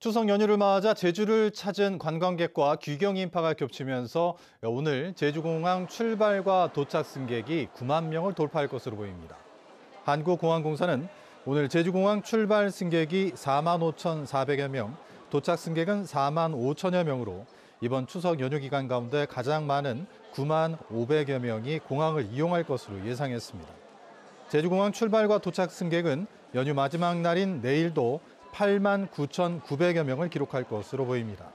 추석 연휴를 맞아 제주를 찾은 관광객과 귀경 인파가 겹치면서 오늘 제주공항 출발과 도착 승객이 9만 명을 돌파할 것으로 보입니다. 한국공항공사는 오늘 제주공항 출발 승객이 4만 5,400여 명, 도착 승객은 4만 5천여 명으로 이번 추석 연휴 기간 가운데 가장 많은 9만 500여 명이 공항을 이용할 것으로 예상했습니다. 제주공항 출발과 도착 승객은 연휴 마지막 날인 내일도 8만 9,900여 명을 기록할 것으로 보입니다.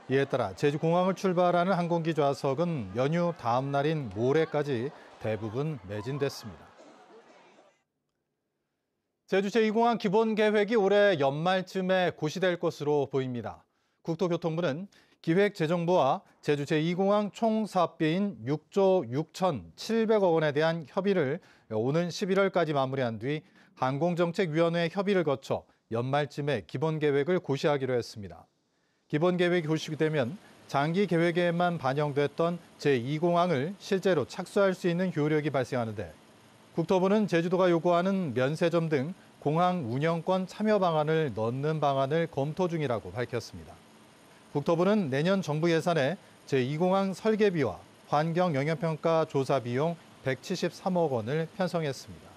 이에 따라 제주공항을 출발하는 항공기 좌석은 연휴 다음 날인 모레까지 대부분 매진됐습니다. 제주 제2공항 기본 계획이 올해 연말쯤에 고시될 것으로 보입니다. 국토교통부는 기획재정부와 제주 제2공항 총 사업비인 6조 6,700억 원에 대한 협의를 오는 11월까지 마무리한 뒤 항공정책위원회 협의를 거쳐 연말쯤에 기본 계획을 고시하기로 했습니다. 기본 계획이 고시되면 장기 계획에만 반영됐던 제2공항을 실제로 착수할 수 있는 효력이 발생하는데 국토부는 제주도가 요구하는 면세점 등 공항 운영권 참여 방안을 넣는 방안을 검토 중이라고 밝혔습니다. 국토부는 내년 정부 예산에 제2공항 설계비와 환경 영향평가 조사 비용 173억 원을 편성했습니다.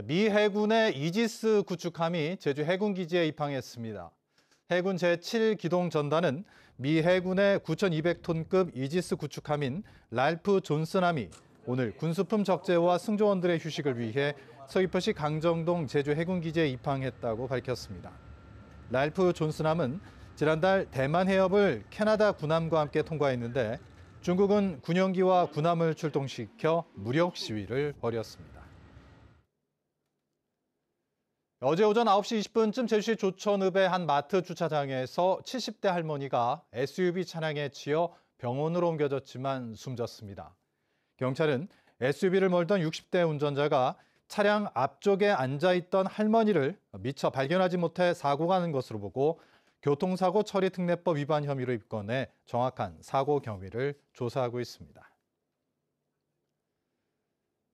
미 해군의 이지스 구축함이 제주 해군기지에 입항했습니다. 해군 제7기동전단은 미 해군의 9,200톤급 이지스 구축함인 랄프 존슨함이 오늘 군수품 적재와 승조원들의 휴식을 위해 서귀포시 강정동 제주 해군기지에 입항했다고 밝혔습니다. 랄프 존슨함은 지난달 대만 해협을 캐나다 군함과 함께 통과했는데 중국은 군용기와 군함을 출동시켜 무력 시위를 벌였습니다. 어제 오전 9시 20분쯤 제주시 조천읍의 한 마트 주차장에서 70대 할머니가 SUV 차량에 치여 병원으로 옮겨졌지만 숨졌습니다. 경찰은 SUV를 몰던 60대 운전자가 차량 앞쪽에 앉아있던 할머니를 미처 발견하지 못해 사고가 난 것으로 보고 교통사고 처리 특례법 위반 혐의로 입건해 정확한 사고 경위를 조사하고 있습니다.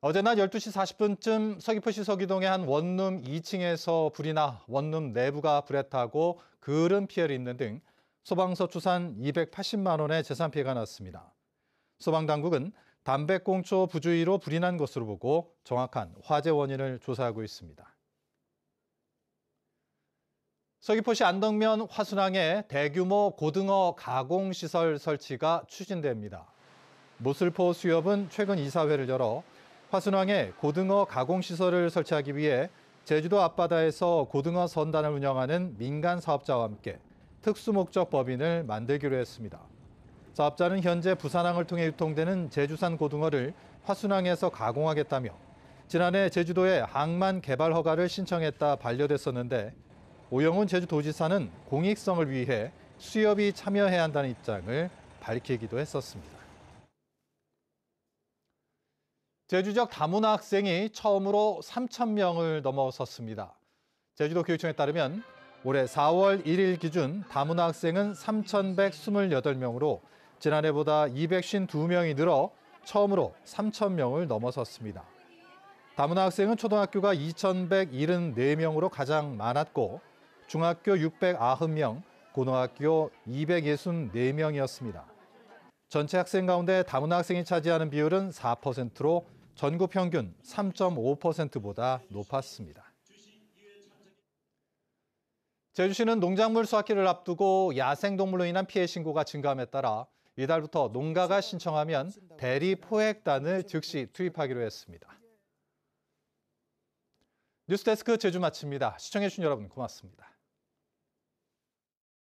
어제 낮 12시 40분쯤 서귀포시 서귀동의 한 원룸 2층에서 불이 나 원룸 내부가 불에 타고 그을은 피해를 입는 등 소방서 추산 280만 원의 재산 피해가 났습니다. 소방당국은 담배꽁초 부주의로 불이 난 것으로 보고 정확한 화재 원인을 조사하고 있습니다. 서귀포시 안덕면 화순항에 대규모 고등어 가공시설 설치가 추진됩니다. 모슬포 수협은 최근 이사회를 열어 화순항에 고등어 가공시설을 설치하기 위해 제주도 앞바다에서 고등어 선단을 운영하는 민간 사업자와 함께 특수목적 법인을 만들기로 했습니다. 사업자는 현재 부산항을 통해 유통되는 제주산 고등어를 화순항에서 가공하겠다며 지난해 제주도에 항만 개발 허가를 신청했다 반려됐었는데 오영훈 제주도지사는 공익성을 위해 수협이 참여해야 한다는 입장을 밝히기도 했었습니다. 제주적 다문화 학생이 처음으로 3,000명을 넘어섰습니다. 제주도 교육청에 따르면 올해 4월 1일 기준 다문화 학생은 3,128명으로 지난해보다 252명이 늘어 처음으로 3,000명을 넘어섰습니다. 다문화 학생은 초등학교가 2,174명으로 가장 많았고 중학교 690명, 고등학교 264명이었습니다. 전체 학생 가운데 다문화 학생이 차지하는 비율은 4%로 전국 평균 3.5%보다 높았습니다. 제주시는 농작물 수확기를 앞두고 야생동물로 인한 피해 신고가 증가함에 따라 이달부터 농가가 신청하면 대리 포획단을 즉시 투입하기로 했습니다. 뉴스데스크 제주 마칩니다. 시청해주신 여러분 고맙습니다.